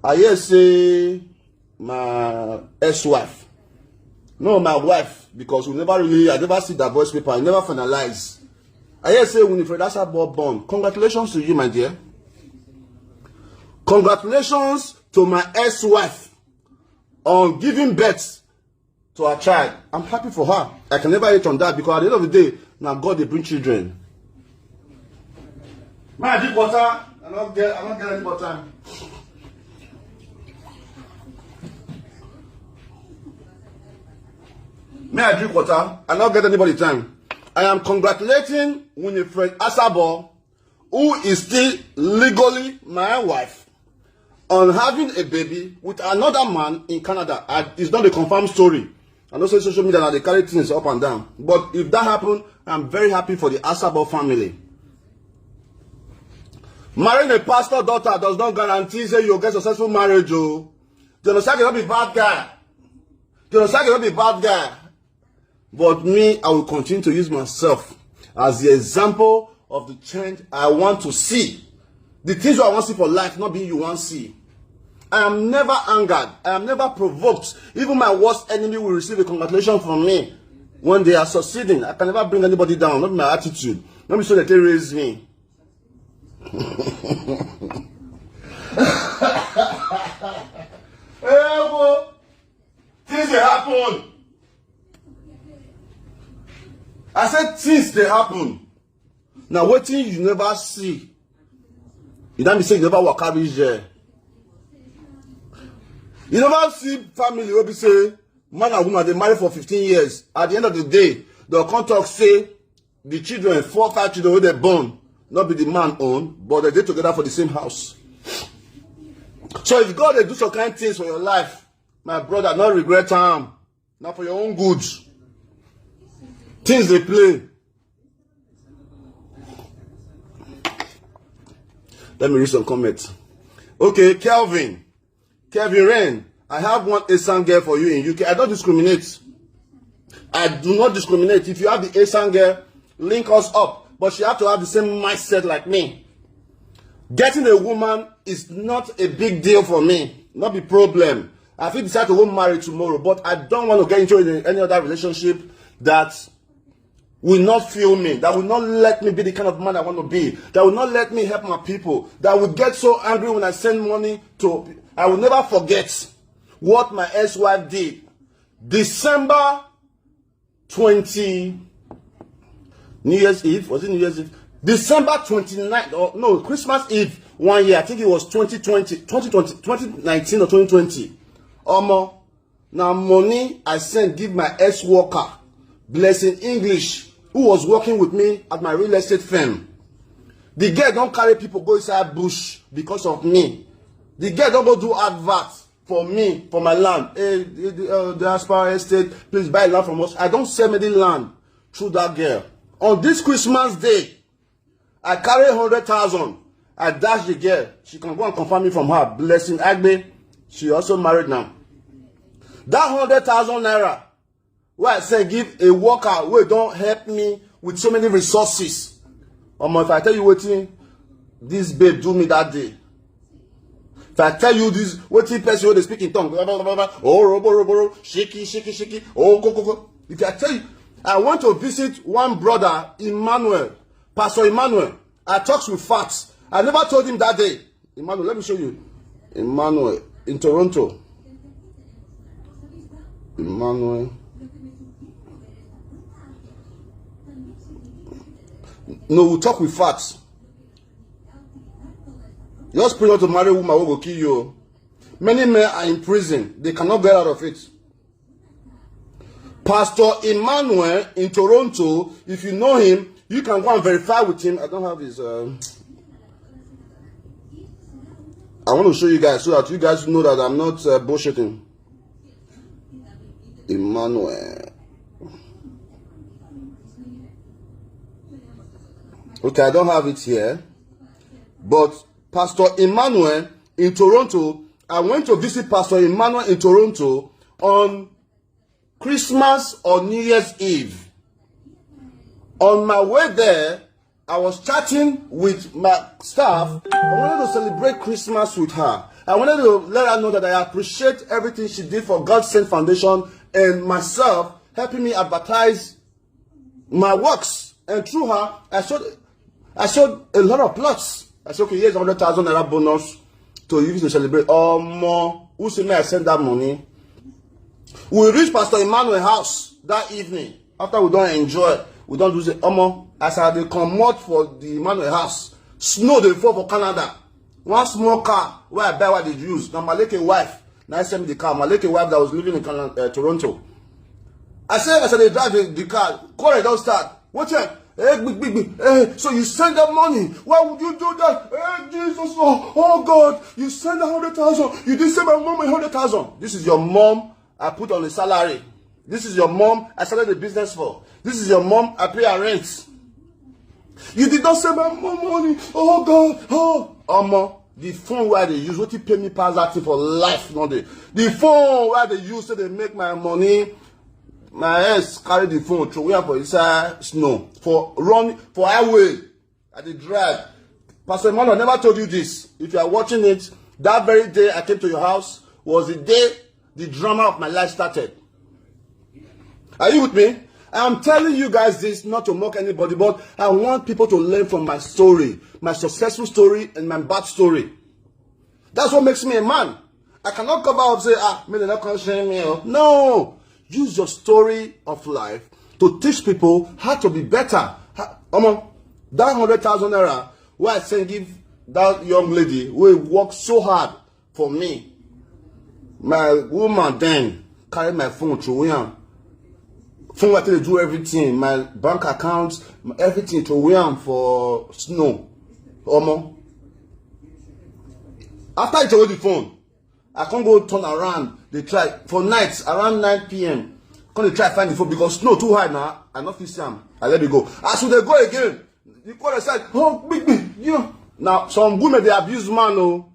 I hear say my ex-wife. No, my wife, because I never see that voice paper, I never finalize. I hear say Winifred Asabo born. Congratulations to you, my dear. Congratulations to my ex-wife on giving birth to her child. I'm happy for her. I can never hate on that because at the end of the day, now God they bring children. May I drink water? I don't get any water. May I drink water? I don't get anybody time. I am congratulating Winifred Asabo, who is still legally my wife, on having a baby with another man in Canada. It's not a confirmed story. I know social media now they carry things up and down. But if that happens, I'm very happy for the Asabo family. Marrying a pastor daughter does not guarantee that you'll get successful marriage. Dion Osagie will be a bad guy. Dion Osagie will be a bad guy. But me, I will continue to use myself as the example of the change I want to see. The things I want to see for life, not being you want to see. I am never angered. I am never provoked. Even my worst enemy will receive a congratulation from me when they are succeeding. I can never bring anybody down, not my attitude. Not be so that they raise me. Things they happen. I said things they happen. Now what thing you never see? You don't be saying you never walk out there. You never see family where be say man and woman they marry for 15 years. At the end of the day, the contract say the children, 4 or 5 children where they born, not be the man own, but they get together for the same house. So if God they do some kind of things for your life, my brother, not regret time. Not for your own good. Things they play. Let me read some comments. Okay, Kelvin Rain, I have one Asian girl for you in UK. I don't discriminate. I do not discriminate. If you have the Asian girl, link us up. But she have to have the same mindset like me. Getting a woman is not a big deal for me. Not the problem. I feel decide to go marry tomorrow, but I don't want to get into any other relationship that will not fuel me, that will not let me be the kind of man I want to be, that will not let me help my people, that will get so angry when I send money to... I will never forget what my ex-wife did. December 20... New Year's Eve? Was it New Year's Eve? December 29th, or no, Christmas Eve, 1 year. I think it was 2019 or 2020. Now money I sent give my ex-worker, Blessing English, who was working with me at my real estate firm. The girl don't carry people go inside bush because of me. The girl don't go do adverts for me, for my land. Hey, the Aspire Estate, please buy land from us. I don't sell any land through that girl. On this Christmas day, I carry 100,000. I dash the girl. She can go and confirm me from her. Blessing Agbe. She also married now. That 100,000 naira, where I say give a worker who don't help me with so many resources. If I tell you what this babe do me that day. If I tell you this, what person they speak in tongue, oh, robo, shaky, oh, go. If I tell you, I want to visit one brother, Emmanuel, Pastor Emmanuel. I talked with facts. I never told him that day. Emmanuel, let me show you. Emmanuel, in Toronto. Emmanuel. No, we talk with facts. Just pray not to marry a woman who will kill you. Many men are in prison. They cannot get out of it. Pastor Emmanuel in Toronto, if you know him, you can go and verify with him. I don't have his... I want to show you guys so that you guys know that I'm not bullshitting. Emmanuel. Okay, I don't have it here. But Pastor Emmanuel in Toronto, I went to visit Pastor Emmanuel in Toronto on Christmas or New Year's Eve. On my way there, I was chatting with my staff. I wanted to celebrate Christmas with her. I wanted to let her know that I appreciate everything she did for God Sent Foundation and myself, helping me advertise my works. And through her, I showed a lot of plots. I said, okay, here's 100,000 naira bonus to use to celebrate. More. Who say me I send that money? We reached Pastor Emmanuel's house that evening. After we don't enjoy, we don't do the as I they come out for the Emmanuel house. Snow they fall for Canada. One small car where I buy what they use. Now Maleke wife. Now I send me the car. Maleke wife that was living in Toronto. I said they drive the car. Quarrel don't start. What's that? Hey, big. Hey, so you send that money? Why would you do that? Hey, Jesus, oh God, you send 100,000. You didn't send my mom 100,000. This is your mom I put on the salary. This is your mom I started the business for. This is your mom I pay her rent. You did not send my mom money. Oh God, oh. The phone where they use, what you pay me pass that thing for life, not the phone where they use so they make my money. My ex carry the phone through where for inside snow for run for highway at the drive. Pastor Emmanuel never told you this. If you are watching it, that very day I came to your house was the day the drama of my life started. Are you with me? I'm telling you guys this not to mock anybody, but I want people to learn from my story, my successful story and my bad story. That's what makes me a man. I cannot come out and say, me they're not gonna shame me. No. Use your story of life to teach people how to be better. That 100,000 naira where I send give that young lady who worked so hard for me. My woman then carry my phone through him. Phone where they do everything, my bank accounts, everything to him for snow. After I told the phone, I can't go turn around. They try for nights around 9 p.m. Can't they try find the phone because snow too high now. I not feel Sam. I let it go. As soon they go again, the caller said, "Oh, big, you know." Now some women they abuse man. Oh,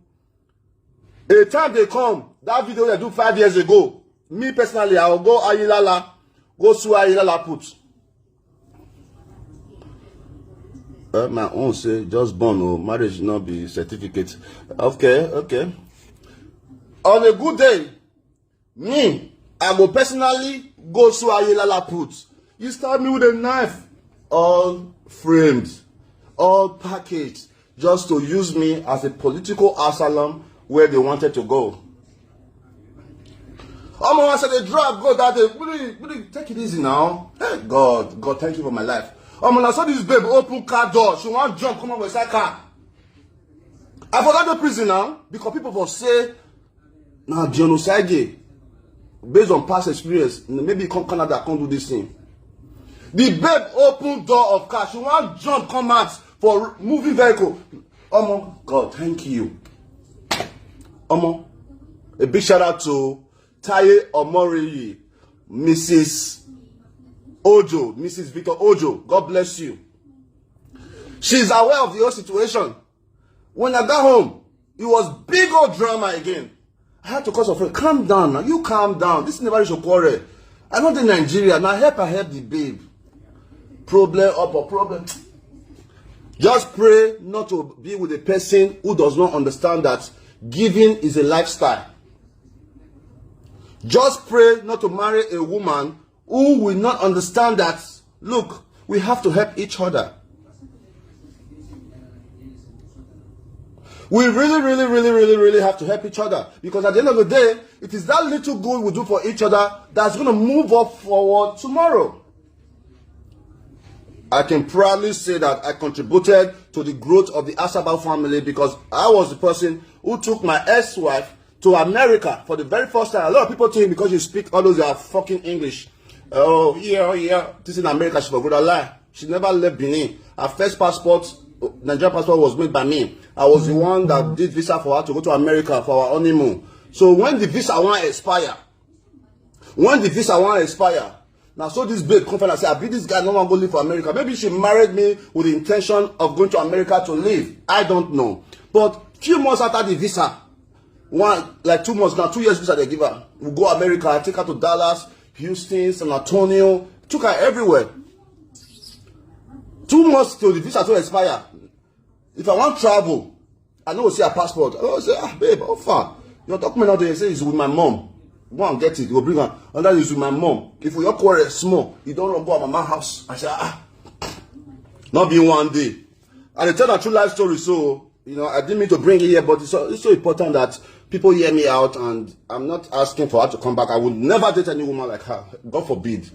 the time they come, that video they do 5 years ago. Me personally, I will go Ayilala, go to Ayilala put. My own say just born. Oh, marriage not be certificate. Okay. On a good day, me, I will personally go to Ayilala put. You stab me with a knife, all framed, all packaged, just to use me as a political asylum where they wanted to go. I said they drive, go that day. Will you take it easy now? Hey, God, thank you for my life. I saw this babe open car door. She want to jump, come on with that car. I forgot the prison now because people will say, now Dion Osagie, based on past experience, maybe come Canada, can't do this thing. The babe open door of car. She want to jump, come out for moving vehicle. God, thank you. A big shout out to Taye Omori, Mrs. Ojo, Mrs. Victor Ojo. God bless you. She's aware of the whole situation. When I got home, it was big old drama again. I had to call some friend. Calm down now. You calm down. This never is a quarrel. I'm not in Nigeria. Now I help the babe. Problem up or problem. Just pray not to be with a person who does not understand that giving is a lifestyle. Just pray not to marry a woman who will not understand that, look, we have to help each other. We really have to help each other. Because at the end of the day, it is that little good we do for each other that's going to move us forward tomorrow. I can proudly say that I contributed to the growth of the Asaba family because I was the person who took my ex-wife to America for the very first time. A lot of people think because you speak all those are fucking English. Oh, yeah. This is in America, she forgot a lie. She never left Benin. Her first passport, Nigerian passport, was made by me. I was the one that did visa for her to go to America for our honeymoon. So when the visa won't expire, now so this babe come and say, I bet this guy no one go live for America. Maybe she married me with the intention of going to America to live. I don't know. But few months after the visa, 2 months now, 2 years visa they give her. We go America, I take her to Dallas, Houston, San Antonio, took her everywhere. 2 months till the visa to expire. If I want travel, I know see her passport. I say, ah, babe, how far? Your document out there say it's with my mom. Go and get it. Go bring her. And that is with my mom. If we all quarrel small, you don't go to my house. I say, ah, not be one day. And I tell a true life story. So, you know, I didn't mean to bring it here, but it's so important that people hear me out. And I'm not asking for her to come back. I would never date any woman like her. God forbid.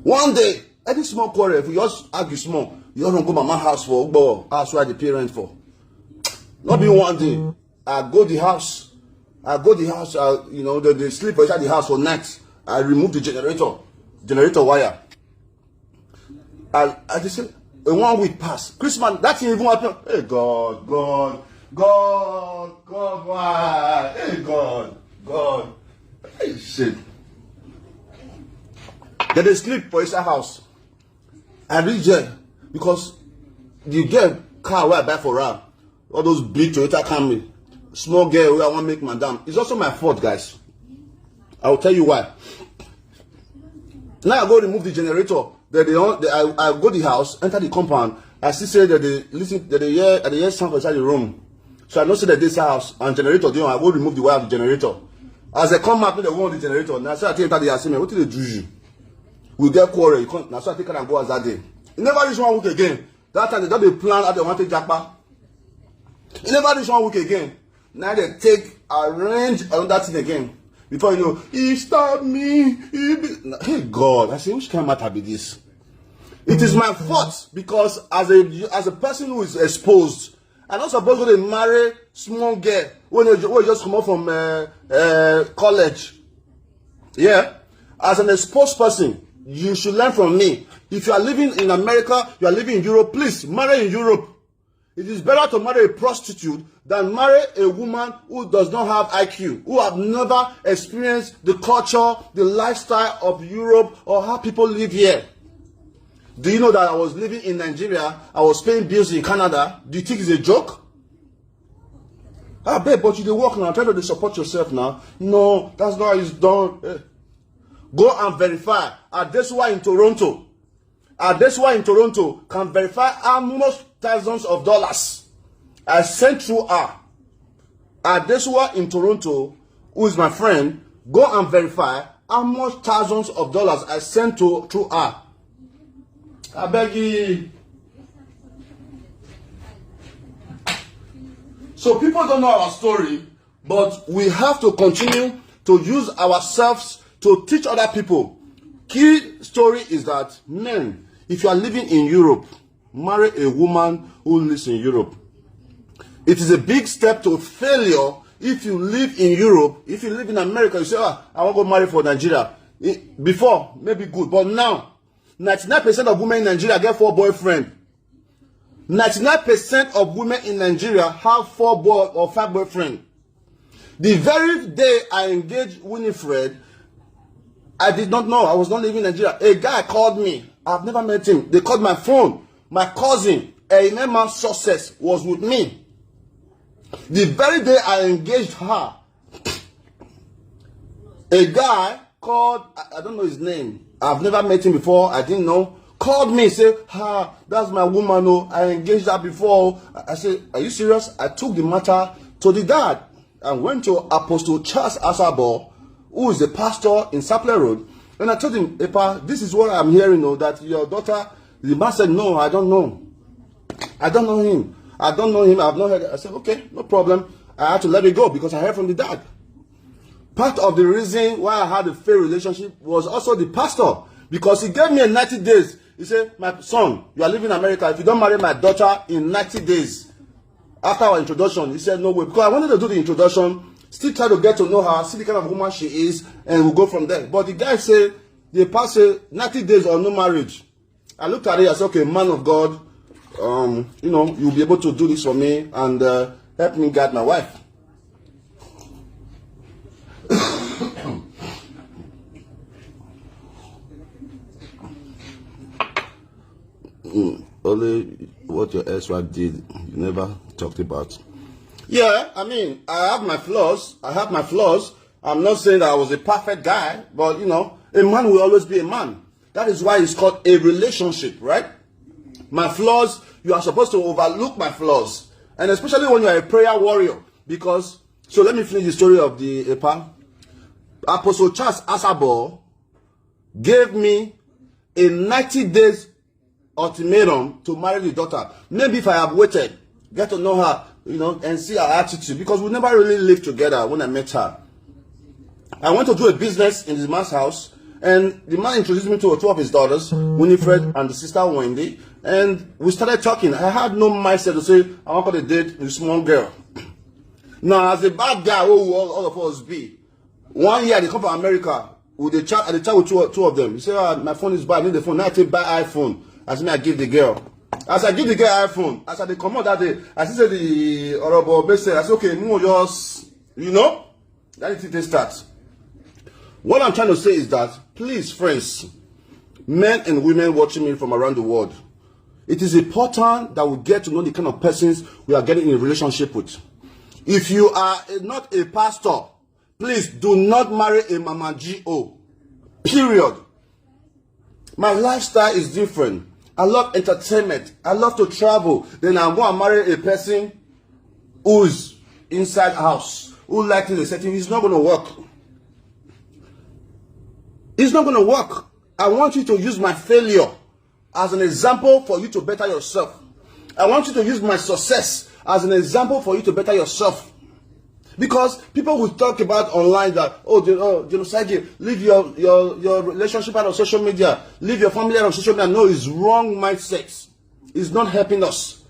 One day, any small quarrel, if we just argue small, you don't go to my house for Ugbo, house where the parents for. Not be one day. I go the house. You know, they sleep inside the house for nights. I remove the generator wire. I just say, 1 week pass. Christmas, that thing even happened. Hey, God, why? Hey, God. Hey, shit. Then they sleep for inside house. I reach there because you get car where I buy for her. All those big Toyota Camry. Small girl where I want to make madam. It's also my fault, guys. I will tell you why. Now I go remove the generator. I go to the house, enter the compound. I still say that they hear sound inside the room. So I know say that this house and generator. I go remove the wire of the generator. As I come out, they want the generator. Now so I take the ask me, what did they do you? We get quarrel. You can't. Now so I take her and go as that day. It never reach 1 week again. That time they don't be plan how they want to take Jackpa. It never reach 1 week again. Now they arrange another thing again. Before you know, he stabbed me. Hey God, I say, which kind of matter be this? It is my fault because as a person who is exposed, I'm not supposed to marry small girl when you just come out from college. Yeah, as an exposed person, you should learn from me. If you are living in America, you are living in Europe, please marry in Europe. It is better to marry a prostitute than marry a woman who does not have IQ, who have never experienced the culture, the lifestyle of Europe, or how people live here. Do you know that I was living in Nigeria? I was paying bills in Canada. Do you think it's a joke? Ah, babe, but you dey work now. Try to support yourself now. No, that's not how it's done. Go and verify. Adesua in Toronto. Adesua in Toronto can verify how much thousands of dollars I sent through her. Adesua in Toronto, who is my friend, go and verify how much thousands of dollars I sent through her. I beg you. So people don't know our story, but we have to continue to use ourselves to teach other people. Key story is that men, if you are living in Europe, marry a woman who lives in Europe. It is a big step to failure if you live in Europe. If you live in America, you say, I want to go marry for Nigeria. Before, maybe good, but now, 99% of women in Nigeria get 4 boyfriends. 99% of women in Nigeria have 4 or 5 boyfriends. The very day I engaged Winifred, I did not know. I was not living in Nigeria. A guy called me. I've never met him. They called my phone. My cousin, a man success, was with me. The very day I engaged her, a guy called, I don't know his name. I've never met him before. I didn't know. Called me, said, that's my woman. Oh, I engaged her before. I said, are you serious? I took the matter to the dad and went to Apostle Charles Asabo, who is the pastor in Sapler Road. And I told him, Epa, this is what I'm hearing, that your daughter, the man said, no, I don't know. I don't know him. I don't know him. I've not heard. I said, okay, no problem. I had to let it go because I heard from the dad. Part of the reason why I had a fair relationship was also the pastor, because he gave me a 90 days. He said, my son, you are living in America. If you don't marry my daughter in 90 days, after our introduction, he said, no way. Because I wanted to do the introduction, still try to get to know her, see the kind of woman she is, and we'll go from there. But the guy said, the pastor said, 90 days or no marriage. I looked at it, I said, okay, man of God, you'll be able to do this for me and help me guide my wife. Only what your ex-wife did, you never talked about. Yeah, I mean, I have my flaws. I'm not saying that I was a perfect guy, but a man will always be a man. That is why it's called a relationship, right? My flaws, you are supposed to overlook my flaws. And especially when you are a prayer warrior. Because, so let me finish the story of the EPA. Apostle Charles Asabo gave me a 90 days ultimatum to marry the daughter. Maybe if I have waited, get to know her, and see her attitude. Because we never really lived together when I met her. I went to do a business in the man's house. And the man introduced me to two of his daughters, Winifred and the sister Wendy. And we started talking. I had no mindset to say, I want to date a small girl. Now, as a bad guy, all of us be. 1 year, they come from America. With the chat with two of them. He said, my phone is bad, I need the phone. Now I take buy iPhone. As me, I give the girl. As I give the girl iPhone, as I come out that day, I see the honorable best I said, okay, more yours, that is it starts. What I'm trying to say is that, please, friends, men and women watching me from around the world, it is important that we get to know the kind of persons we are getting in a relationship with. If you are not a pastor, please do not marry a Mama G.O. Period. My lifestyle is different. I love entertainment. I love to travel. Then I'm going to marry a person who's inside house, who likes the setting. It's not going to work. It's not going to work. I want you to use my failure as an example for you to better yourself. I want you to use my success as an example for you to better yourself. Because people will talk about online that, Dion Osagie, leave your relationship out of social media, leave your family out of social media. No, it's wrong mindset. It's not helping us.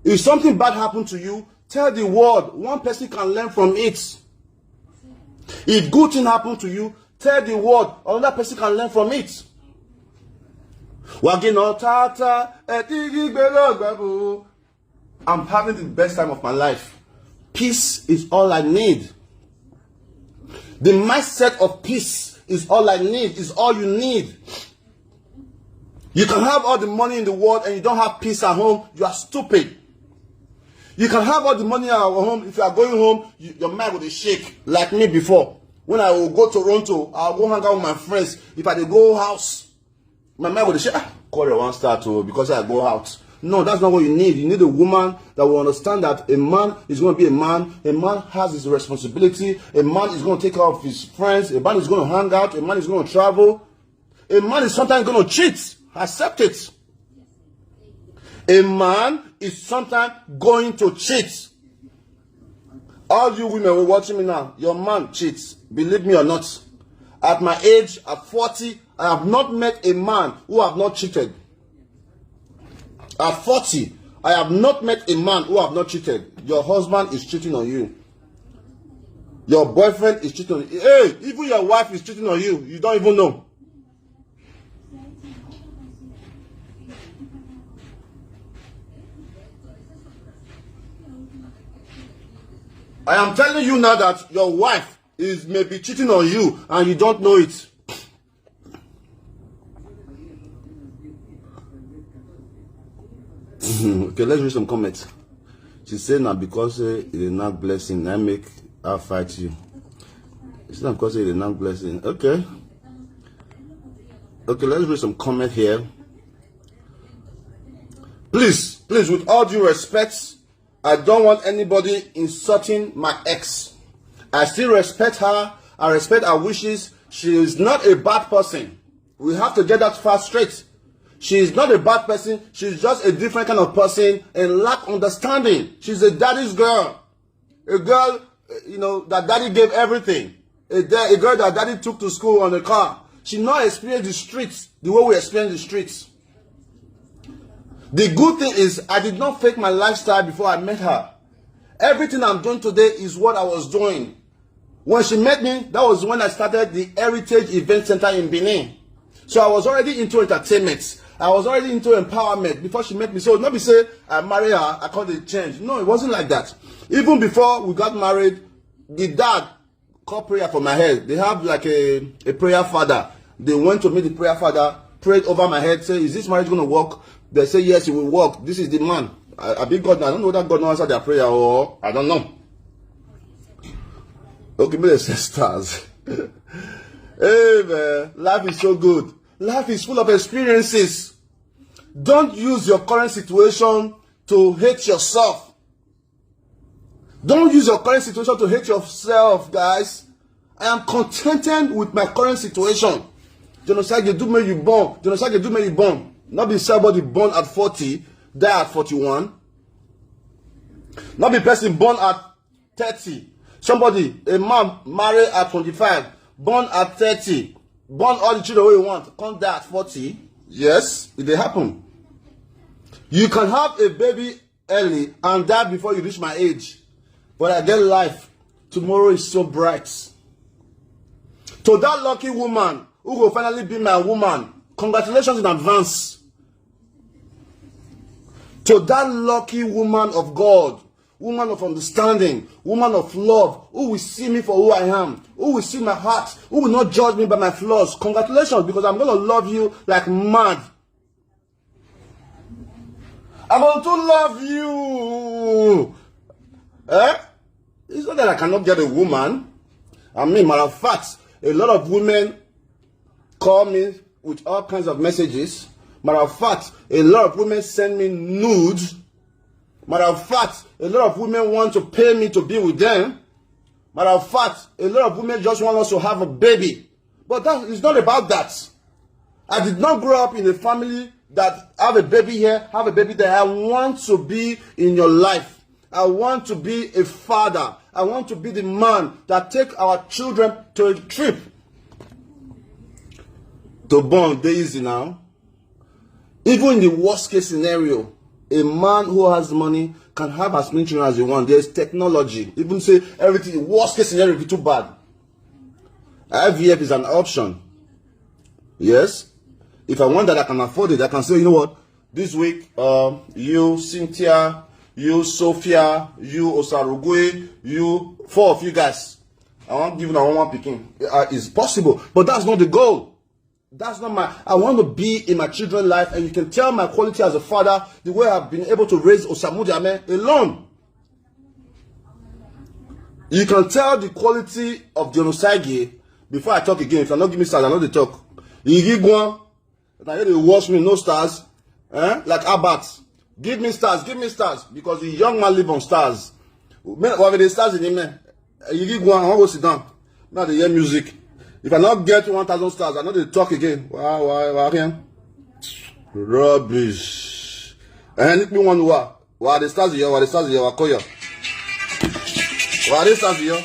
If something bad happened to you, tell the world. One person can learn from it. If good thing happened to you, tell the world. Another person can learn from it. I'm having the best time of my life. Peace is all I need. The mindset of peace is all I need, is all you need. You can have all the money in the world and you don't have peace at home, you are stupid. You can have all the money at home, if you are going home, your mind will shake, like me before. When I will go to Toronto, I'll go hang out with my friends. If I go house, my mind will shake. Call it one star too, because I go out. No, that's not what you need. You need a woman that will understand that a man is going to be a man. A man has his responsibility. A man is going to take care of his friends. A man is going to hang out. A man is going to travel. A man is sometimes going to cheat. Accept it. A man is sometimes going to cheat. All you women who are watching me now, your man cheats. Believe me or not. At my age, at 40, I have not met a man who have not cheated. At 40, I have not met a man who have not cheated. Your husband is cheating on you. Your boyfriend is cheating on you. Hey, even your wife is cheating on you. You don't even know. I am telling you now that your wife is maybe cheating on you and you don't know it. Okay, let's read some comments. She said now because it's a not blessing, I make her fight you. It's not because it's a not blessing. Okay. Okay, let's read some comment here. Please, with all due respect, I don't want anybody insulting my ex. I still respect her. I respect her wishes. She is not a bad person. We have to get that far straight. She is not a bad person. She's just a different kind of person and lack understanding. She's a daddy's girl. A girl, that daddy gave everything. A girl that daddy took to school on the car. She not experienced the streets the way we experience the streets. The good thing is I did not fake my lifestyle before I met her. Everything I'm doing today is what I was doing. When she met me, that was when I started the Heritage Event Center in Benin. So I was already into entertainment. I was already into empowerment before she met me. So not be say I married her, I called it change. No, it wasn't like that. Even before we got married, the dad called prayer for my head. They have like a prayer father. They went to meet the prayer father, prayed over my head, say, is this marriage going to work? They say, yes, it will work. This is the man. I big God. I don't know whether God will answer their prayer or I don't know. Okay, me the sisters. Hey man, life is so good. Life is full of experiences. Don't use your current situation to hate yourself. Don't use your current situation to hate yourself, guys. I am contented with my current situation. Dion Osagie do me you born. Dion Osagie do me you born. Not be somebody born at 40, die at 41. Not be person born at 30. Somebody, a man married at 25, born at 30, born all the children you want, come die at 40. Yes, it will happen. You can have a baby early and die before you reach my age. But I get life. Tomorrow is so bright. To that lucky woman who will finally be my woman, congratulations in advance. To that lucky woman of God, woman of understanding, woman of love, who will see me for who I am, who will see my heart, who will not judge me by my flaws. Congratulations, because I'm going to love you like mad. I'm going to love you. It's not that I cannot get a woman. I mean, matter of fact, a lot of women call me with all kinds of messages. Matter of fact, a lot of women send me nudes. Matter of fact, a lot of women want to pay me to be with them. Matter of fact, a lot of women just want us to have a baby. But that is not about that. I did not grow up in a family that have a baby here, have a baby there. I want to be in your life. I want to be a father. I want to be the man that take our children to a trip. To born, they easy now. Even in the worst case scenario, a man who has money can have as many children as he wants. There's technology. Even say everything, worst case scenario will be too bad. IVF is an option. Yes. If I want that, I can afford it. I can say, you know what? This week, you, Cynthia, you, Sophia, you, Osarugwe, you, 4 of you guys. I want to give you one picking. It's possible. But that's not the goal. That's not my, I want to be in my children's life, and you can tell my quality as a father the way I've been able to raise Osamudiame alone. You can tell the quality of Dion Osagie before I talk again. If you're not giving me stars, I know they talk. You give one, and I hear they watch me, no stars. Like Abat. Give me stars, because the young man live on stars. What are the stars in him? You give one, I want to go sit down. Now they hear music. If I not get 1,000 stars, I know they talk again. Why? Rubbish. And if you want to why the stars here, why the stars here, why the stars here?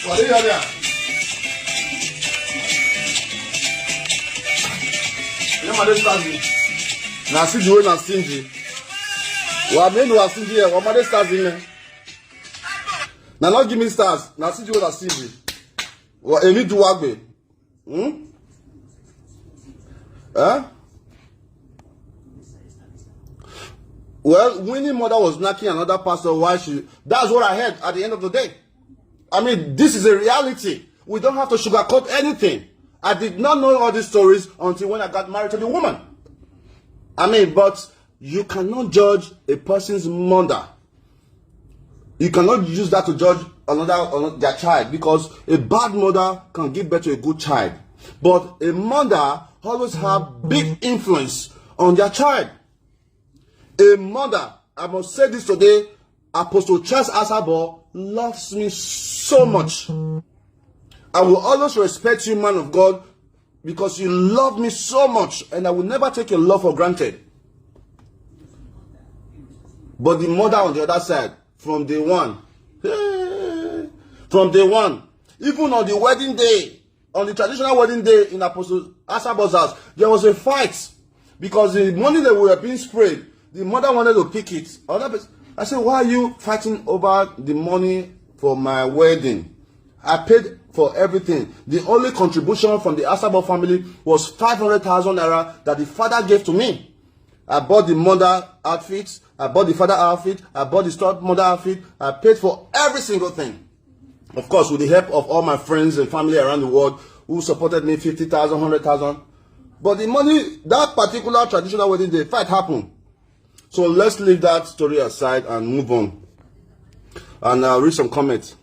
What are you doing? You know, stars. Now see the way now stingy. What made you stingy here? What made stars in there? Now not give me stars. Now see the way now stingy. What you need to work with? Well, Winnie mother was knocking another pastor while she. That's what I heard at the end of the day. I mean, this is a reality. We don't have to sugarcoat anything. I did not know all these stories until when I got married to the woman. I mean, but you cannot judge a person's mother. You cannot use that to judge their child, because a bad mother can give birth to a good child. But a mother always have big influence on their child. A mother, I must say this today, Apostle Charles Asabo loves me so much. I will always respect you, man of God, because you love me so much, and I will never take your love for granted. But the mother on the other side, from day one, even on the wedding day, on the traditional wedding day in Apostle Asabo's house, there was a fight because the money that were being sprayed, the mother wanted to pick it. I said, why are you fighting over the money for my wedding? I paid for everything. The only contribution from the Asabo family was 500,000 naira that the father gave to me. I bought the mother outfit, I bought the father outfit, I bought the stepmother outfit, I paid for every single thing. Of course, with the help of all my friends and family around the world who supported me 50,000, 100,000. But the money, that particular traditional wedding day, fight happened. So let's leave that story aside and move on. And I'll read some comments.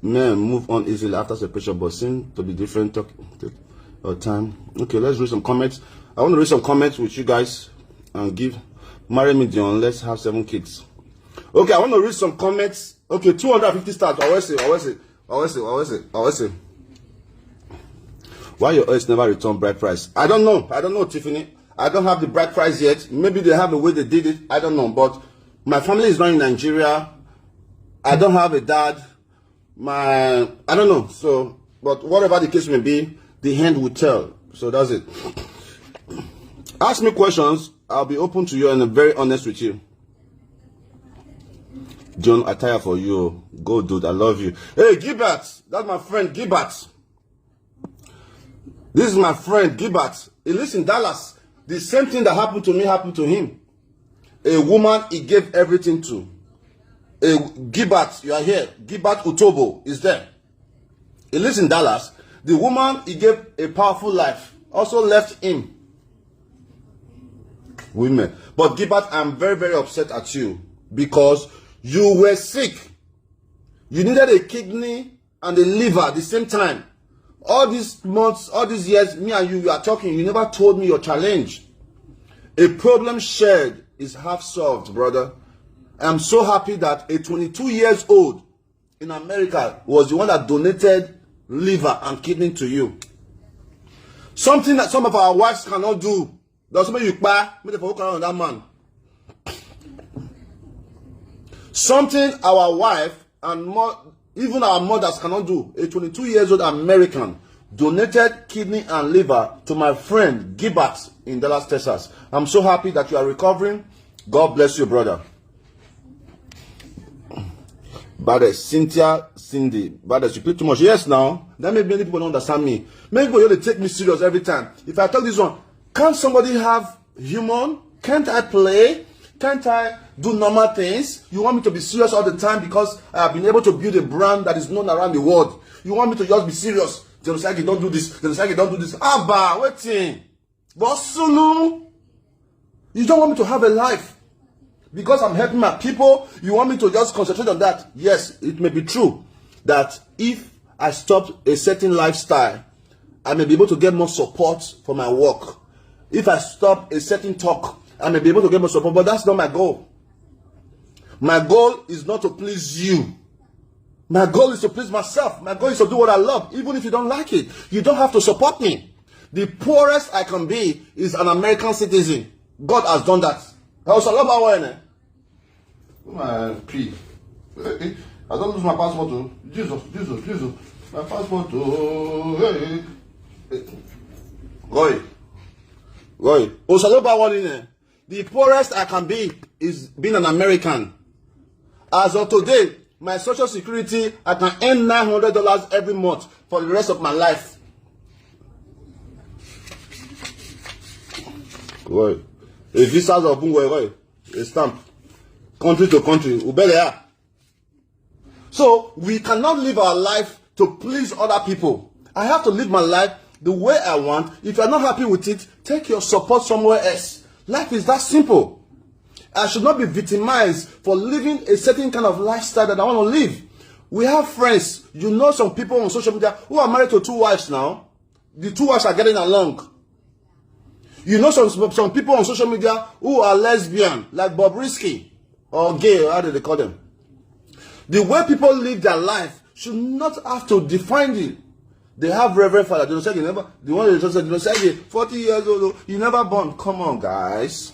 Men move on easily after separation, but seem to be different. Take time. Okay, let's read some comments. I want to read some comments with you guys and give. Marry me, Dion. Let's have 7 kids. Okay, I want to read some comments. Okay, 250 stars. Always say. Why your ex never return bride price? I don't know, Tiffany. I don't have the bride price yet. Maybe they have a way they did it. I don't know. But my family is not in Nigeria. I don't have a dad. I don't know. So, but whatever the case may be, the hand will tell. So that's it. Ask me questions. I'll be open to you and I'm very honest with you. John, I tire for you. Go, dude. I love you. Hey, Gilbert. That's my friend, Gilbert. This is my friend, Gilbert. He lives in Dallas. The same thing that happened to me happened to him. A woman he gave everything to. Gilbert, you are here. Gilbert Utobo is there. He lives in Dallas. The woman he gave a powerful life also left him. Women. But Gilbert, I'm very, very upset at you because you were sick. You needed a kidney and a liver at the same time. All these months, all these years, me and you are talking. You never told me your challenge. A problem shared is half solved, brother. I'm so happy that a 22 years old in America was the one that donated liver and kidney to you. Something that some of our wives cannot do. There's somebody you buy, me the walk around that man. Something our wife and more, even our mothers cannot do. A 22 years old American donated kidney and liver to my friend Gilbert in Dallas, Texas. I'm so happy that you are recovering. God bless you, brother. But Cynthia, Cindy, but you play too much. Yes, now that many people don't understand me. Many people really take me serious every time. If I tell this one, can't somebody have human? Can't I play? Can't I do normal things? You want me to be serious all the time because I have been able to build a brand that is known around the world. You want me to just be serious? Dion Osagie, don't do this. Dion Osagie, don't do this. Abba, waiting. But soon, you don't want me to have a life. Because I'm helping my people, you want me to just concentrate on that. Yes, it may be true that if I stop a certain lifestyle, I may be able to get more support for my work. If I stop a certain talk, I may be able to get more support, but that's not my goal. My goal is not to please you. My goal is to please myself. My goal is to do what I love, even if you don't like it. You don't have to support me. The poorest I can be is an American citizen. God has done that. I also love our way. My P. I don't lose my passport too. Jesus. My passport too. Hey. Goy. The poorest I can be is being an American. As of today, my social security, I can earn $900 every month for the rest of my life. Goy. A visa of Bungwe, a stamp. Country to country. So we cannot live our life to please other people. I have to live my life the way I want. If you're not happy with it, take your support somewhere else. Life is that simple. I should not be victimized for living a certain kind of lifestyle that I want to live. We have friends. You know some people on social media who are married to 2 wives now. The 2 wives are getting along. You know some people on social media who are lesbian, like Bobrisky, or gay, how do they call them? The way people live their life should not have to define it. They have Reverend Father Dion Osagie, never, the one that just said, Dion Osagie, 40 years old, you never born. Come on, guys.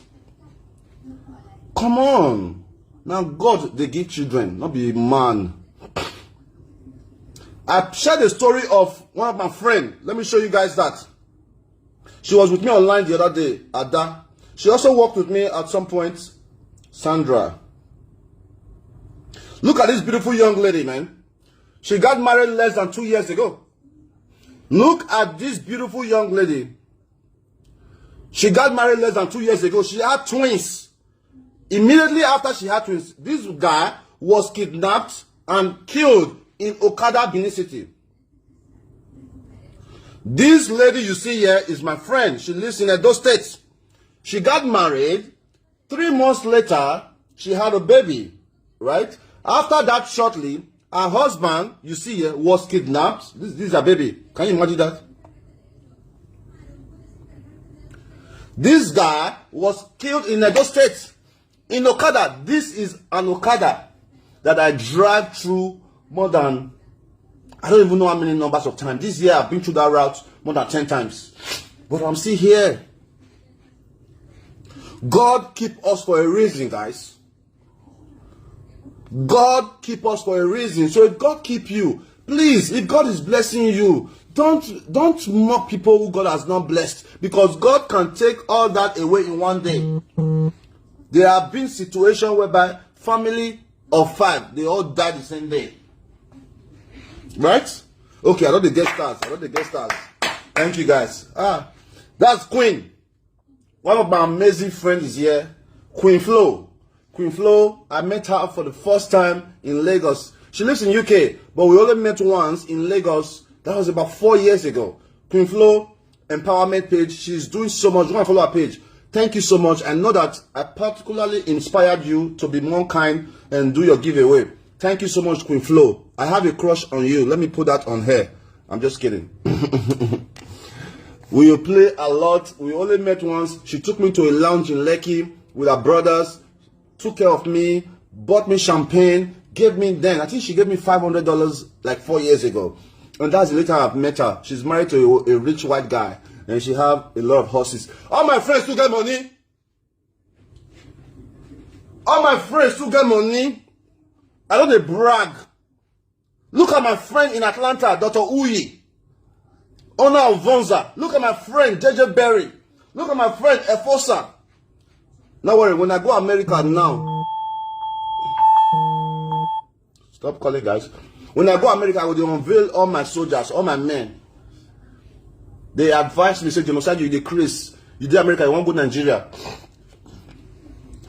Come on. Now, God, they give children, not be man. I shared the story of one of my friends. Let me show you guys that. She was with me online the other day, Ada. She also worked with me at some point, Sandra. Look at this beautiful young lady, man. She got married less than 2 years ago. Look at this beautiful young lady. She got married less than 2 years ago. She had twins. Immediately after she had twins, this guy was kidnapped and killed in Okada, Benin City. This lady you see here is my friend. She lives in Edo State. She got married. 3 months later, she had a baby, right? After that, shortly, her husband, you see here, was kidnapped. This is a baby. Can you imagine that? This guy was killed in Edo State. In Okada. This is an Okada that I drive through more than, I don't even know how many numbers of times. This year I've been through that route more than 10 times. But I'm still here. God keep us for a reason, guys. God keep us for a reason. So if God keep you, please, if God is blessing you, don't mock people who God has not blessed, because God can take all that away in one day. There have been situations whereby family of 5, they all died the same day. Right? Okay, I don't get stars. Thank you, guys. That's Queen. One of my amazing friends is here. Queen Flo. Queen Flo, I met her for the first time in Lagos. She lives in UK, but we only met once in Lagos. That was about 4 years ago. Queen Flo, empowerment page. She's doing so much. Go and follow her page. Thank you so much. I know that I particularly inspired you to be more kind and do your giveaway. Thank you so much, Queen Flo. I have a crush on you. Let me put that on her. I'm just kidding. We will play a lot. We only met once. She took me to a lounge in Lekki with her brothers, took care of me, bought me champagne, gave me then, I think she gave me $500 like 4 years ago. And that's the later I've met her. She's married to a rich white guy, and she have a lot of horses. All my friends still get money. All my friends still get money. I don't dey brag. Look at my friend in Atlanta, Dr. Uyi, owner of Vonza. Look at my friend, JJ Berry. Look at my friend, Efosa. Don't worry, when I go America now, stop calling, guys. When I go America, I will unveil all my soldiers, all my men. They advise me, say, Dion Osagie, you decrease. You do America, you want to go to Nigeria.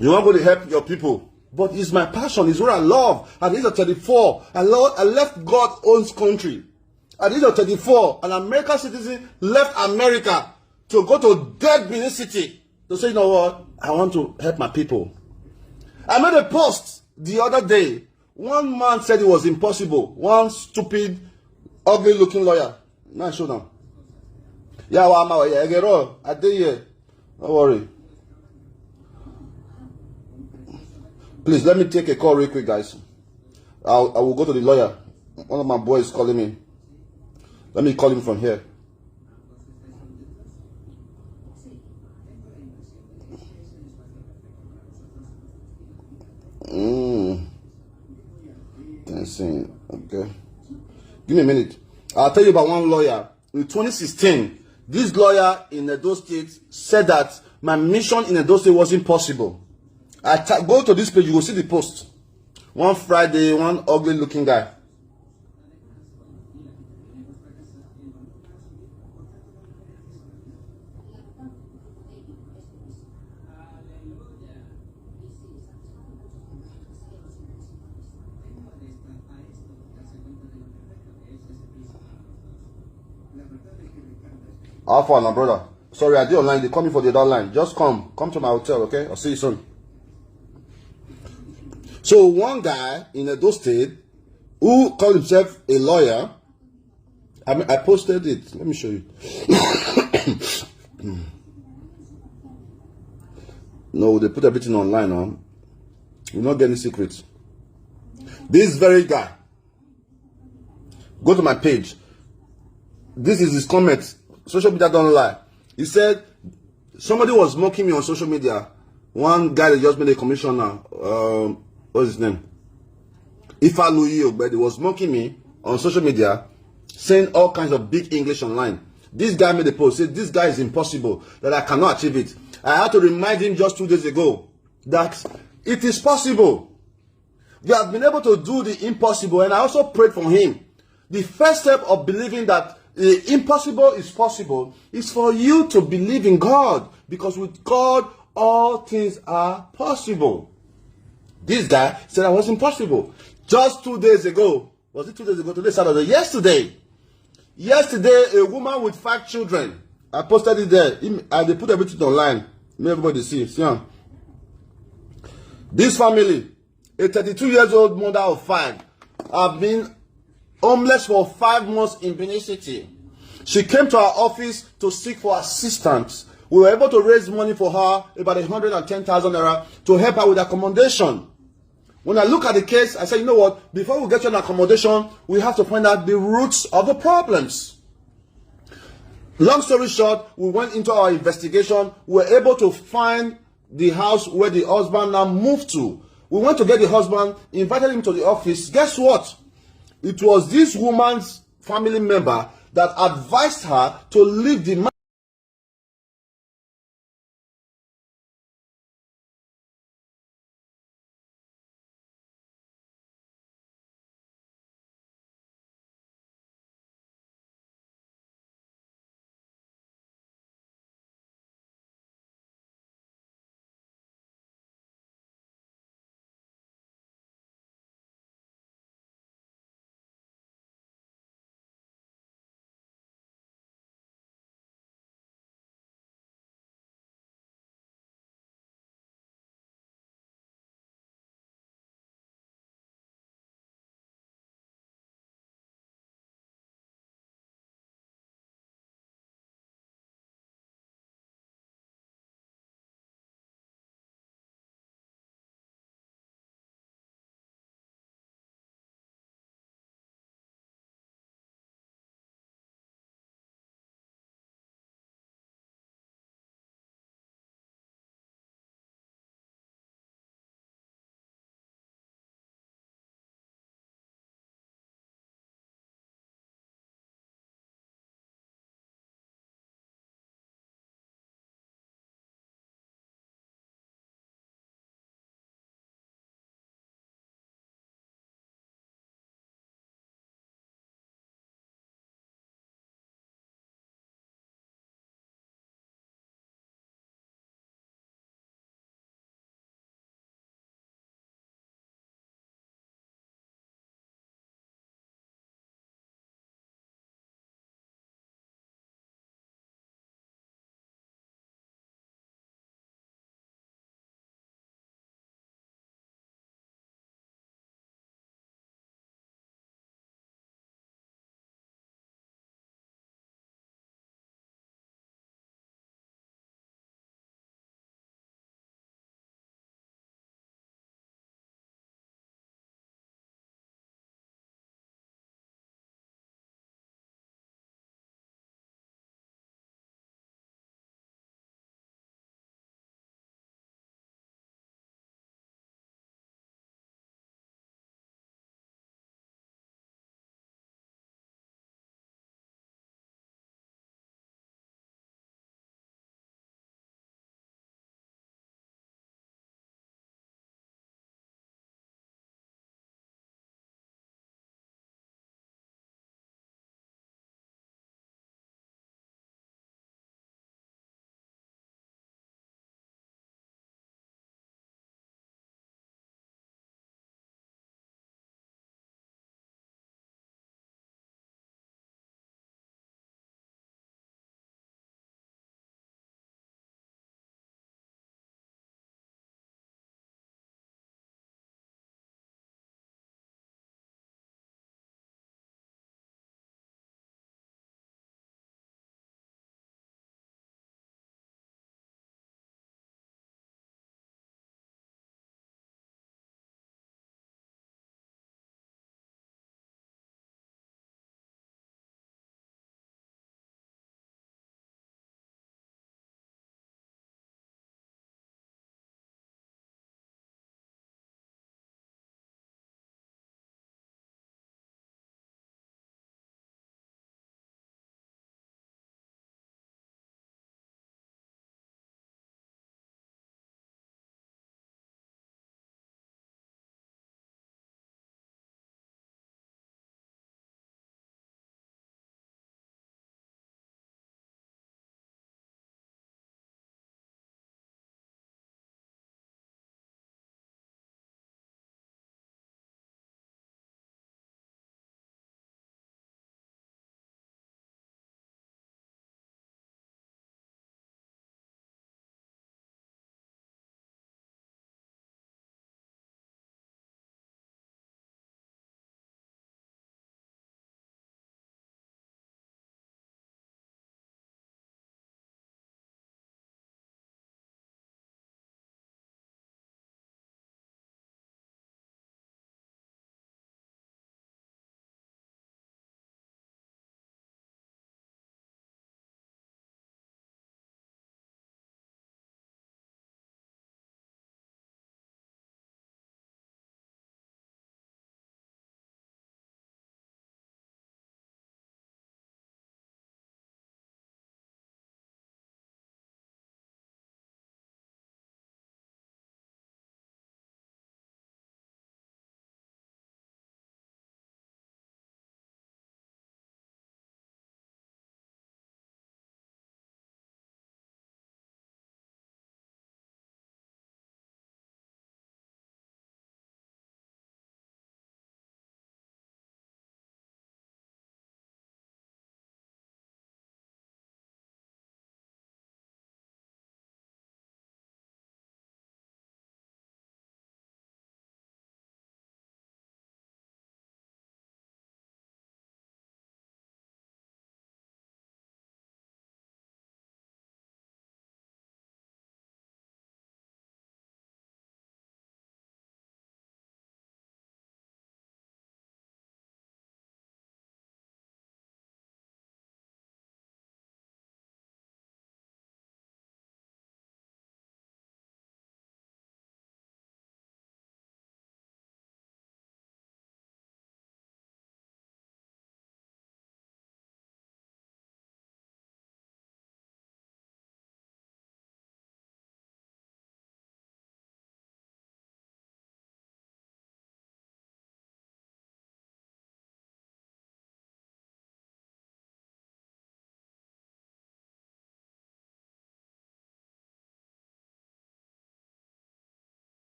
You want to go to help your people. But it's my passion, it's what I love. At the age of 34, I left God owns country. At the age of 34, an American citizen left America to go to dead Benin City to say, you know what, I want to help my people. I made a post the other day. One man said it was impossible. One stupid, ugly-looking lawyer. Now show them. Yeah, I get all. I did here. Don't worry. Please, let me take a call real quick, guys. I will go to the lawyer. One of my boys is calling me. Let me call him from here. Okay. Give me a minute. I'll tell you about one lawyer. In 2016, this lawyer in Edo State said that my mission in Edo State wasn't possible. Go to this page, you will see the post. One Friday, one ugly looking guy. How far now, brother? Sorry, I did online. They call me for the other line. Just come to my hotel, okay? I'll see you soon. So one guy in Edo State who called himself a lawyer, I posted it. Let me show you. No, they put everything online on. You're not getting secrets. This very guy. Go to my page. This is his comment. Social media don't lie. He said somebody was mocking me on social media. One guy that just made a commissioner. What's his name? Ifaluyi Ogbede was mocking me on social media, saying all kinds of big English online. This guy made a post, said this guy is impossible, that I cannot achieve it. I had to remind him just 2 days ago that it is possible. You have been able to do the impossible, and I also prayed for him. The first step of believing that The impossible is possible. It's for you to believe in God, because with God, all things are possible. This guy said I was impossible. Just 2 days ago, was it 2 days ago? Today, Saturday. Yesterday, a woman with 5 children. I posted it there. And they put everything online. Let everybody see. See. This family, a 32-year-old mother of 5, have been homeless for 5 months in Benin City. She came to our office to seek for assistance. We were able to raise money for her, about 110,000 naira, to help her with accommodation. When I look at the case, I say, you know what? Before we get you an accommodation, we have to find out the roots of the problems. Long story short, we went into our investigation. We were able to find the house where the husband now moved to. We went to get the husband, invited him to the office. Guess what? It was this woman's family member that advised her to leave the man.